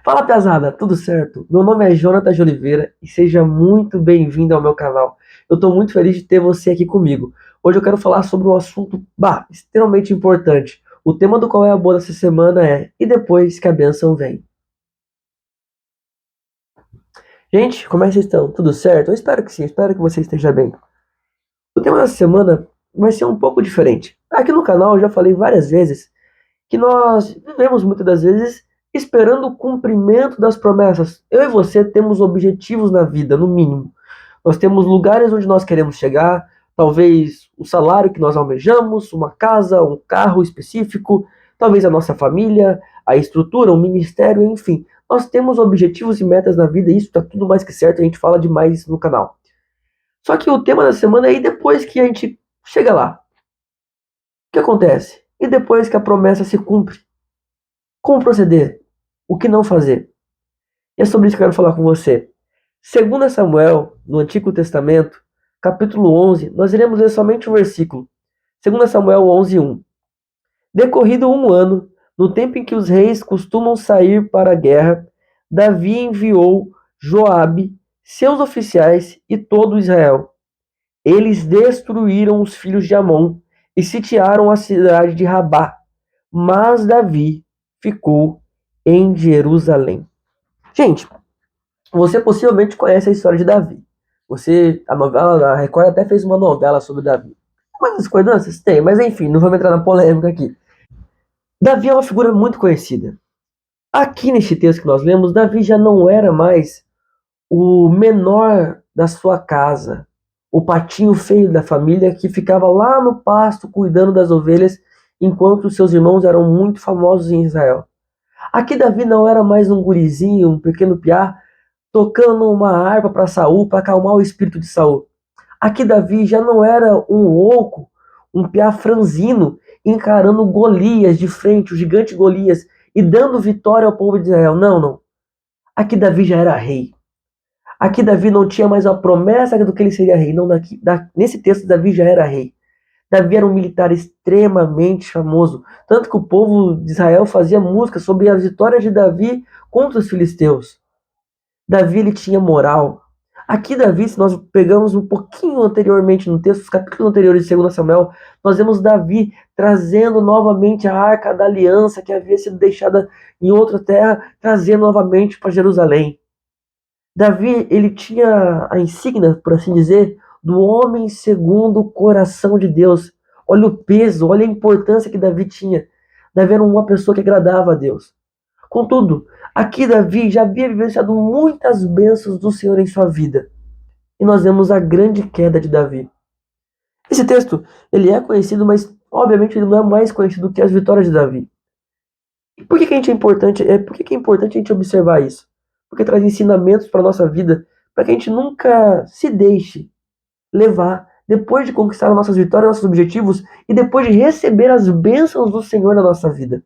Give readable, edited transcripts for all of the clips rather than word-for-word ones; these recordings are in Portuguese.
Fala, pesada, tudo certo? Meu nome é Jonathan de Oliveira e seja muito bem-vindo ao meu canal. Eu estou muito feliz de ter você aqui comigo. Hoje eu quero falar sobre um assunto, extremamente importante. O tema do qual é a boa dessa semana é E depois que a bênção vem. Gente, como é que vocês estão? Tudo certo? Eu espero que sim, espero que você esteja bem. O tema dessa semana vai ser um pouco diferente. Aqui no canal eu já falei várias vezes que nós vivemos muitas das vezes esperando o cumprimento das promessas. Eu e você temos objetivos na vida, no mínimo. Nós temos lugares onde nós queremos chegar, talvez o salário que nós almejamos, uma casa, um carro específico, talvez a nossa família, a estrutura, um ministério, enfim. Nós temos objetivos e metas na vida e isso está tudo mais que certo, a gente fala demais no canal. Só que o tema da semana é e depois que a gente chega lá, o que acontece? E depois que a promessa se cumpre? Como proceder? O que não fazer? E é sobre isso que eu quero falar com você. Segundo Samuel, no Antigo Testamento, capítulo 11, nós iremos ler somente um versículo. Segundo Samuel 11:1. Decorrido um ano, no tempo em que os reis costumam sair para a guerra, Davi enviou Joabe, seus oficiais e todo Israel. Eles destruíram os filhos de Amon e sitiaram a cidade de Rabá. Mas Davi ficou em Jerusalém. Gente, você possivelmente conhece a história de Davi. A novela, a Record até fez uma novela sobre Davi. Mas discordâncias? Tem, mas enfim, não vamos entrar na polêmica aqui. Davi é uma figura muito conhecida. Aqui neste texto que nós lemos, Davi já não era mais o menor da sua casa, o patinho feio da família que ficava lá no pasto cuidando das ovelhas, enquanto seus irmãos eram muito famosos em Israel. Aqui Davi não era mais um gurizinho, um pequeno piá, tocando uma harpa para Saul, para acalmar o espírito de Saul. Aqui Davi já não era um louco, um piá franzino, encarando Golias de frente, o gigante Golias, e dando vitória ao povo de Israel. Não, não. Aqui Davi já era rei. Aqui Davi não tinha mais a promessa do que ele seria rei. Não, nesse texto Davi já era rei. Davi era um militar extremamente famoso, tanto que o povo de Israel fazia música sobre as vitórias de Davi contra os filisteus. Davi ele tinha moral. Aqui Davi, se nós pegamos um pouquinho anteriormente no texto, os capítulos anteriores de 2 Samuel, nós vemos Davi trazendo novamente a arca da aliança que havia sido deixada em outra terra, trazendo novamente para Jerusalém. Davi, ele tinha a insígnia, por assim dizer, do homem segundo o coração de Deus. Olha o peso, olha a importância que Davi tinha. Davi era uma pessoa que agradava a Deus. Contudo, aqui Davi já havia vivenciado muitas bênçãos do Senhor em sua vida. E nós vemos a grande queda de Davi. Esse texto, ele é conhecido, mas obviamente ele não é mais conhecido que as vitórias de Davi. E por que, que a gente é importante? Por que, que é importante a gente observar isso? Porque traz ensinamentos para a nossa vida, para que a gente nunca se deixe levar depois de conquistar as nossas vitórias, nossos objetivos e depois de receber as bênçãos do Senhor na nossa vida.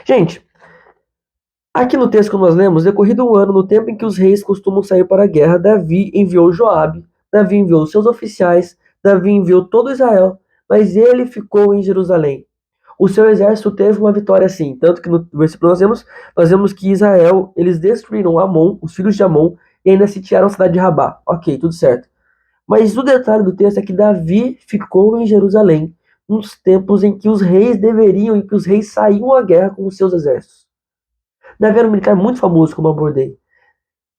Gente, aqui no texto que nós lemos, decorrido um ano, no tempo em que os reis costumam sair para a guerra, Davi enviou Joabe, Davi enviou seus oficiais, Davi enviou todo Israel, mas ele ficou em Jerusalém. O seu exército teve uma vitória assim, tanto que no versículo nós vemos que Israel, eles destruíram Amon, os filhos de Amon, e ainda sitiaram a cidade de Rabá. Ok, tudo certo. Mas o detalhe do texto é que Davi ficou em Jerusalém nos tempos em que os reis deveriam, em que os reis saíam à guerra com os seus exércitos. Davi era um militar muito famoso, como eu abordei.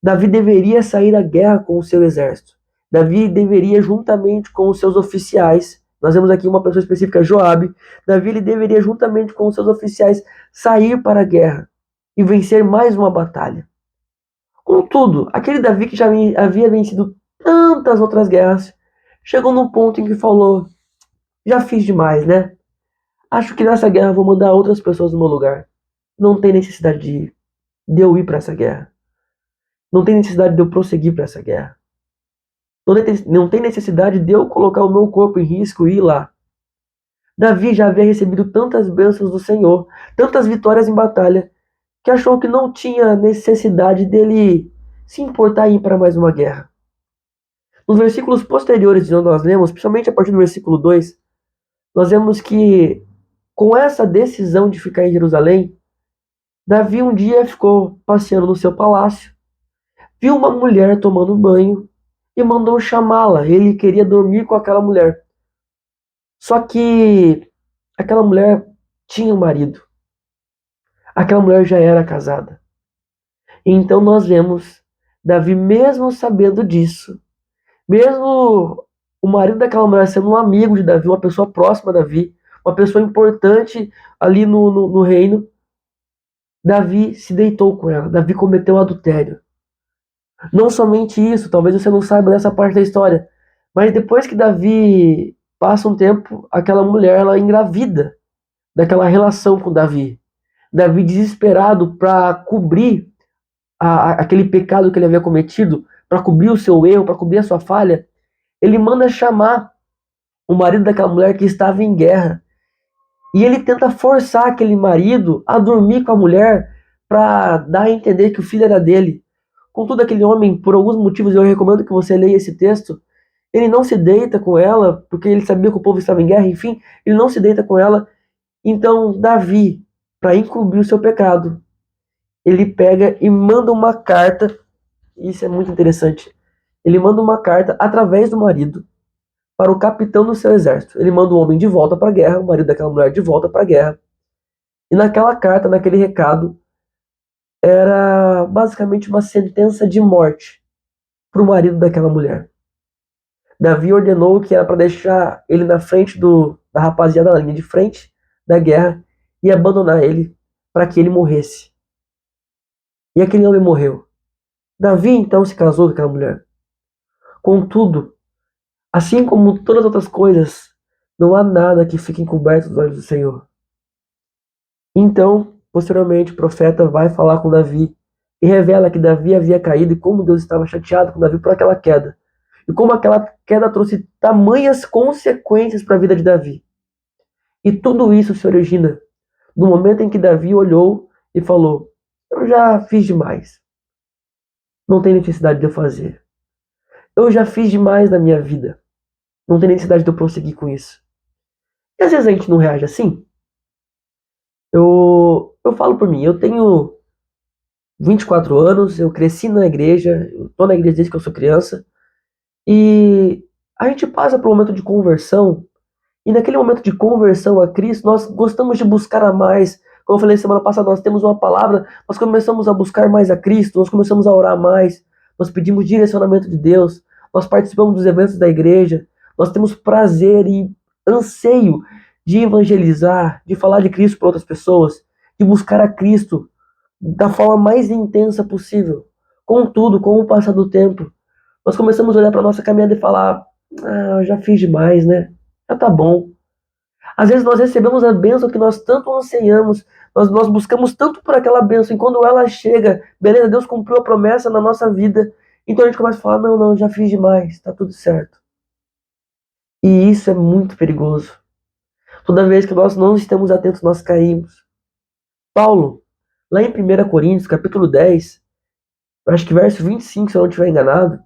Davi deveria sair à guerra com o seu exército. Davi deveria, juntamente com os seus oficiais, nós vemos aqui uma pessoa específica, Joabe. Davi ele deveria, juntamente com os seus oficiais, sair para a guerra e vencer mais uma batalha. Contudo, aquele Davi que já havia vencido tantas outras guerras, chegou num ponto em que falou: já fiz demais, né? Acho que nessa guerra vou mandar outras pessoas no meu lugar. Não tem necessidade de eu ir para essa guerra. Não tem necessidade de eu prosseguir para essa guerra. Não tem necessidade de eu colocar o meu corpo em risco e ir lá. Davi já havia recebido tantas bênçãos do Senhor, tantas vitórias em batalha, que achou que não tinha necessidade dele se importar em ir para mais uma guerra. Nos versículos posteriores de onde nós lemos, principalmente a partir do versículo 2, nós vemos que com essa decisão de ficar em Jerusalém, Davi um dia ficou passeando no seu palácio, viu uma mulher tomando banho e mandou chamá-la. Ele queria dormir com aquela mulher. Só que aquela mulher tinha um marido. Aquela mulher já era casada. Então nós vemos Davi, mesmo sabendo disso, mesmo o marido daquela mulher sendo um amigo de Davi, uma pessoa próxima a Davi, uma pessoa importante ali no reino, Davi se deitou com ela. Davi cometeu adultério. Não somente isso, talvez você não saiba dessa parte da história, mas depois que Davi passa um tempo, aquela mulher ela engravida daquela relação com Davi. Davi desesperado para cobrir aquele pecado que ele havia cometido, para cobrir o seu erro, para cobrir a sua falha, ele manda chamar o marido daquela mulher que estava em guerra. E ele tenta forçar aquele marido a dormir com a mulher para dar a entender que o filho era dele. Contudo, aquele homem, por alguns motivos, eu recomendo que você leia esse texto, ele não se deita com ela, porque ele sabia que o povo estava em guerra, enfim, ele não se deita com ela. Então, Davi, para encobrir o seu pecado, ele pega e manda uma carta, e isso é muito interessante. Ele manda uma carta através do marido para o capitão do seu exército. Ele manda o homem de volta para a guerra, o marido daquela mulher de volta para a guerra. E naquela carta, naquele recado, era basicamente uma sentença de morte para o marido daquela mulher. Davi ordenou que era para deixar ele na frente da rapaziada, na linha de frente da guerra, e abandonar ele para que ele morresse. E aquele homem morreu. Davi então se casou com aquela mulher. Contudo, assim como todas as outras coisas, não há nada que fique encoberto dos olhos do Senhor. Então, posteriormente, o profeta vai falar com Davi e revela que Davi havia caído e como Deus estava chateado com Davi por aquela queda. E como aquela queda trouxe tamanhas consequências para a vida de Davi. E tudo isso se origina no momento em que Davi olhou e falou: eu já fiz demais. Não tem necessidade de eu fazer. Eu já fiz demais na minha vida. Não tem necessidade de eu prosseguir com isso. E às vezes a gente não reage assim. Eu falo por mim, eu tenho 24 anos, eu cresci na igreja, eu tô na igreja desde que eu sou criança, e a gente passa por um momento de conversão, e naquele momento de conversão a Cristo, nós gostamos de buscar a mais. Como eu falei semana passada, nós temos uma palavra, nós começamos a buscar mais a Cristo, nós começamos a orar mais, nós pedimos direcionamento de Deus, nós participamos dos eventos da igreja, nós temos prazer e anseio de evangelizar, de falar de Cristo para outras pessoas, de buscar a Cristo da forma mais intensa possível. Contudo, com o passar do tempo, nós começamos a olhar para a nossa caminhada e falar: ah, eu já fiz demais, né? Já tá bom. Às vezes nós recebemos a bênção que nós tanto ansiamos, nós buscamos tanto por aquela bênção, e quando ela chega, beleza, Deus cumpriu a promessa na nossa vida, então a gente começa a falar: não, não, já fiz demais, tá tudo certo. E isso é muito perigoso. Toda vez que nós não estamos atentos, nós caímos. Paulo, lá em 1 Coríntios, capítulo 10, acho que verso 25, se eu não estiver enganado,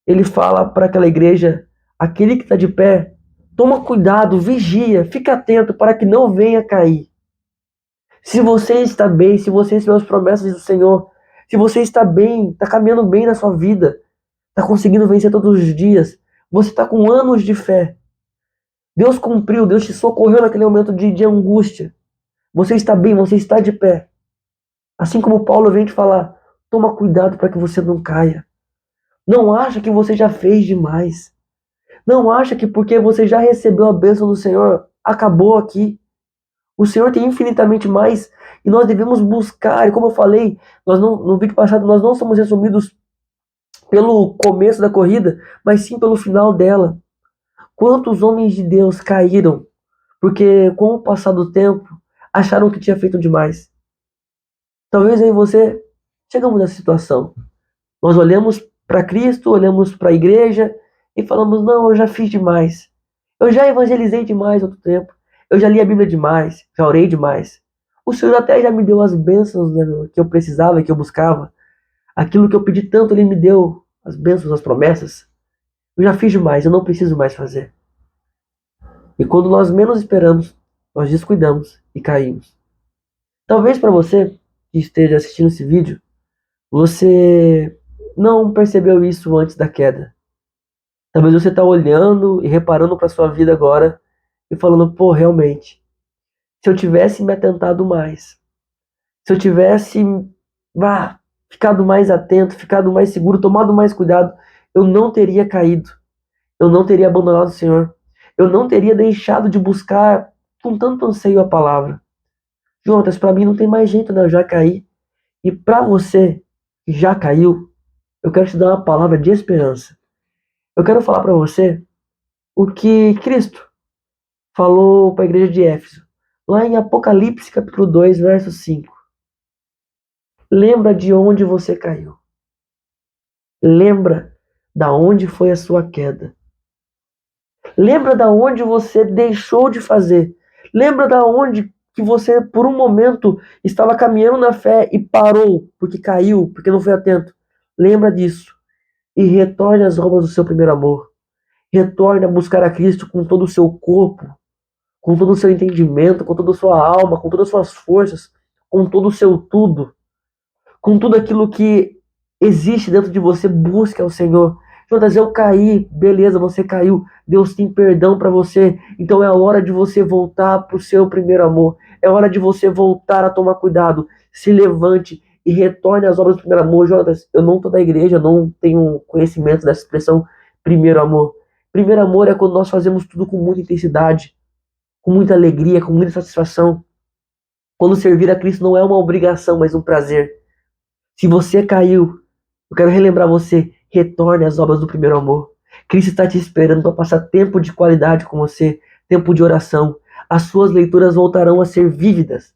ele fala para aquela igreja: aquele que está de pé, toma cuidado, vigia, fica atento para que não venha cair. Se você está bem, se você recebeu as promessas do Senhor, se você está bem, está caminhando bem na sua vida, está conseguindo vencer todos os dias, você está com anos de fé. Deus cumpriu, Deus te socorreu naquele momento de angústia. Você está bem, você está de pé. Assim como Paulo vem te falar: toma cuidado para que você não caia. Não acha que você já fez demais. Não acha que porque você já recebeu a bênção do Senhor, acabou aqui. O Senhor tem infinitamente mais e nós devemos buscar. E como eu falei, nós não, no vídeo passado, nós não somos resumidos pelo começo da corrida, mas sim pelo final dela. Quantos homens de Deus caíram porque, com o passar do tempo, acharam que tinha feito demais? Talvez eu e você chegamos nessa situação. Nós olhamos para Cristo, olhamos para a igreja e falamos: não, eu já fiz demais. Eu já evangelizei demais há outro tempo. Eu já li a Bíblia demais, já orei demais. O Senhor até já me deu as bênçãos, né, que eu precisava, que eu buscava. Aquilo que eu pedi tanto, Ele me deu. As bênçãos, as promessas. Eu já fiz demais, eu não preciso mais fazer. E quando nós menos esperamos, nós descuidamos e caímos. Talvez para você, que esteja assistindo esse vídeo, você não percebeu isso antes da queda. Talvez você está olhando e reparando para sua vida agora e falando, pô, realmente, se eu tivesse me atentado mais, se eu tivesse ficado mais atento, ficado mais seguro, tomado mais cuidado, eu não teria caído, eu não teria abandonado o Senhor, eu não teria deixado de buscar com tanto anseio a palavra. Jonas, para mim não tem mais jeito, né? Eu já caí. E para você que já caiu, eu quero te dar uma palavra de esperança. Eu quero falar para você o que Cristo falou para a igreja de Éfeso, lá em Apocalipse capítulo 2, verso 5. Lembra de onde você caiu. Lembra da onde foi a sua queda. Lembra da onde você deixou de fazer. Lembra da onde que você, por um momento, estava caminhando na fé e parou, porque caiu, porque não foi atento. Lembra disso. E retorne às obras do seu primeiro amor. Retorne a buscar a Cristo com todo o seu corpo, com todo o seu entendimento, com toda a sua alma, com todas as suas forças, com todo o seu tudo, com tudo aquilo que existe dentro de você. Busque ao Senhor. Jonas, eu caí, beleza, você caiu. Deus tem perdão para você. Então é a hora de você voltar para o seu primeiro amor. É hora de você voltar a tomar cuidado. Se levante e retorne às obras do primeiro amor. Jonas, eu não estou da igreja, eu não tenho conhecimento dessa expressão primeiro amor. Primeiro amor é quando nós fazemos tudo com muita intensidade, com muita alegria, com muita satisfação. Quando servir a Cristo não é uma obrigação, mas um prazer. Se você caiu, eu quero relembrar você, retorne às obras do primeiro amor. Cristo está te esperando para passar tempo de qualidade com você, tempo de oração. As suas leituras voltarão a ser vívidas.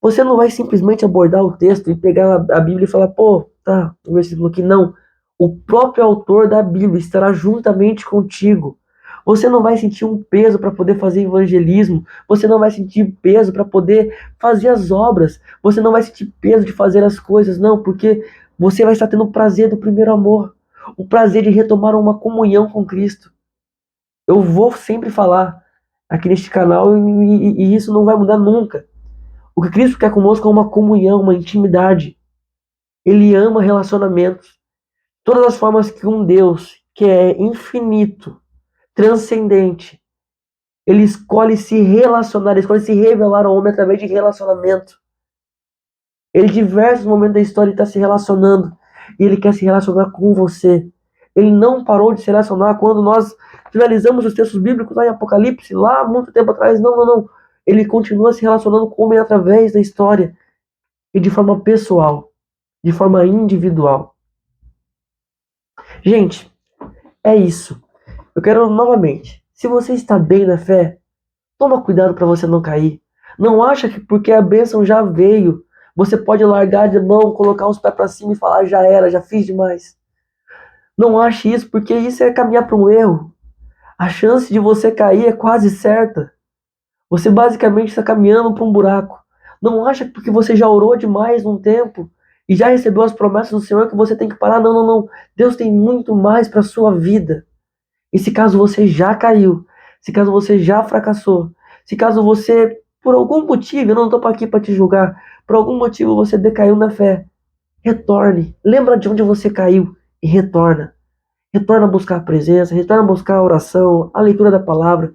Você não vai simplesmente abordar o texto e pegar a Bíblia e falar, pô, tá, o versículo aqui. Não. O próprio autor da Bíblia estará juntamente contigo. Você não vai sentir um peso para poder fazer evangelismo. Você não vai sentir peso para poder fazer as obras. Você não vai sentir peso de fazer as coisas. Não, porque você vai estar tendo o prazer do primeiro amor. O prazer de retomar uma comunhão com Cristo. Eu vou sempre falar aqui neste canal e isso não vai mudar nunca. O que Cristo quer conosco é uma comunhão, uma intimidade. Ele ama relacionamentos. Todas as formas que um Deus que é infinito, transcendente, ele escolhe se relacionar, ele escolhe se revelar ao homem através de relacionamento. Ele, em diversos momentos da história, está se relacionando. E ele quer se relacionar com você. Ele não parou de se relacionar quando nós finalizamos os textos bíblicos lá em Apocalipse, lá há muito tempo atrás. Não, não, não. Ele continua se relacionando com o homem através da história. E de forma pessoal. De forma individual. Gente, é isso. Eu quero novamente. Se você está bem na fé, toma cuidado para você não cair. Não acha que porque a bênção já veio, você pode largar de mão, colocar os pés para cima e falar, já era, já fiz demais. Não ache isso, porque isso é caminhar para um erro. A chance de você cair é quase certa. Você basicamente está caminhando para um buraco. Não acha que porque você já orou demais num tempo e já recebeu as promessas do Senhor que você tem que parar. Não, não, não. Deus tem muito mais para a sua vida. E se caso você já caiu, se caso você já fracassou, se caso você, por algum motivo, eu não estou aqui para te julgar, por algum motivo você decaiu na fé, retorne. Lembra de onde você caiu e retorna. Retorna a buscar a presença, retorna a buscar a oração, a leitura da palavra.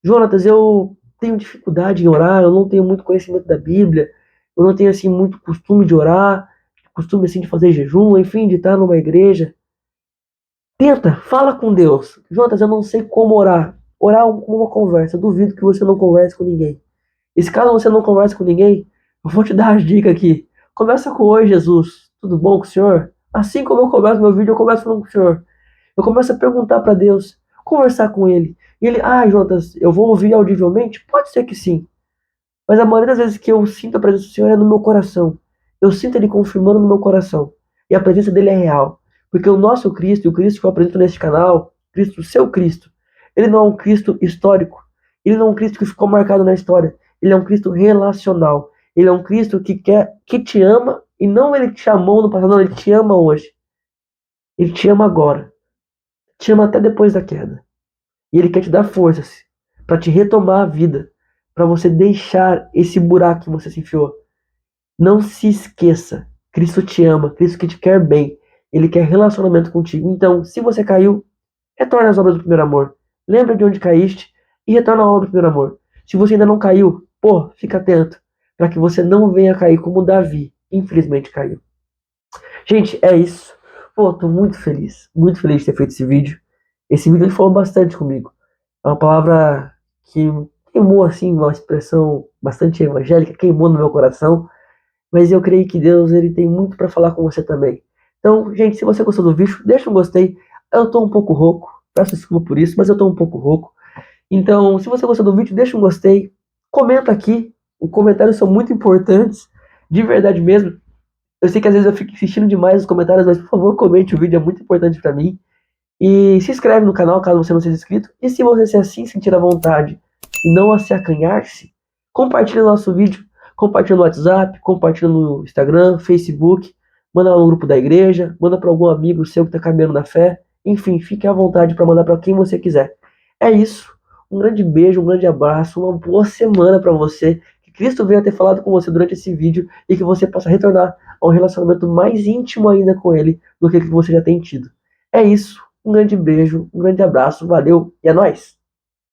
Jonatas, eu tenho dificuldade em orar, eu não tenho muito conhecimento da Bíblia, eu não tenho assim muito costume de orar, costume assim de fazer jejum, enfim, de estar numa igreja. Tenta, fala com Deus. Jonatas, eu não sei como orar. Orar é uma conversa. Eu duvido que você não converse com ninguém. E se caso você não converse com ninguém, eu vou te dar as dicas aqui. Começa com oi, Jesus. Tudo bom com o senhor? Assim como eu começo meu vídeo, eu começo falando com o senhor. Eu começo a perguntar para Deus, conversar com ele. E ele, Jonatas, eu vou ouvir audivelmente? Pode ser que sim. Mas a maioria das vezes que eu sinto a presença do Senhor é no meu coração. Eu sinto Ele confirmando no meu coração. E a presença dele é real. Porque o nosso Cristo, e o Cristo que eu apresento neste canal, Cristo, o seu Cristo, ele não é um Cristo histórico. Ele não é um Cristo que ficou marcado na história. Ele é um Cristo relacional. Ele é um Cristo que te ama, e não ele te amou no passado, não, ele te ama hoje. Ele te ama agora. Te ama até depois da queda. E ele quer te dar forças para te retomar a vida, para você deixar esse buraco que você se enfiou. Não se esqueça, Cristo te ama, Cristo que te quer bem, Ele quer relacionamento contigo. Então, se você caiu, retorna às obras do primeiro amor. Lembra de onde caíste e retorna à obra do primeiro amor. Se você ainda não caiu, pô, fica atento, para que você não venha cair como Davi, infelizmente caiu. Gente, é isso. Pô, tô muito feliz de ter feito esse vídeo. Esse vídeo ele falou bastante comigo. É uma palavra que queimou, assim, uma expressão bastante evangélica, queimou no meu coração. Mas eu creio que Deus ele tem muito para falar com você também. Então, gente, se você gostou do vídeo, deixa um gostei. Eu tô um pouco rouco, peço desculpa por isso, mas eu tô um pouco rouco. Então, se você gostou do vídeo, deixa um gostei. Comenta aqui. Os comentários são muito importantes, de verdade mesmo. Eu sei que às vezes eu fico insistindo demais nos comentários, mas por favor, comente o vídeo, é muito importante para mim. E se inscreve no canal caso você não seja inscrito. E se você se assim sentir à vontade e não a se acanhar-se, compartilha o nosso vídeo, compartilha no WhatsApp, compartilha no Instagram, Facebook, manda lá no grupo da igreja, manda para algum amigo seu que está caminhando na fé. Enfim, fique à vontade para mandar para quem você quiser. É isso. Um grande beijo, um grande abraço, uma boa semana para você. Que Cristo venha ter falado com você durante esse vídeo e que você possa retornar a um relacionamento mais íntimo ainda com Ele do que você já tem tido. É isso. Um grande beijo, um grande abraço, valeu e é nóis!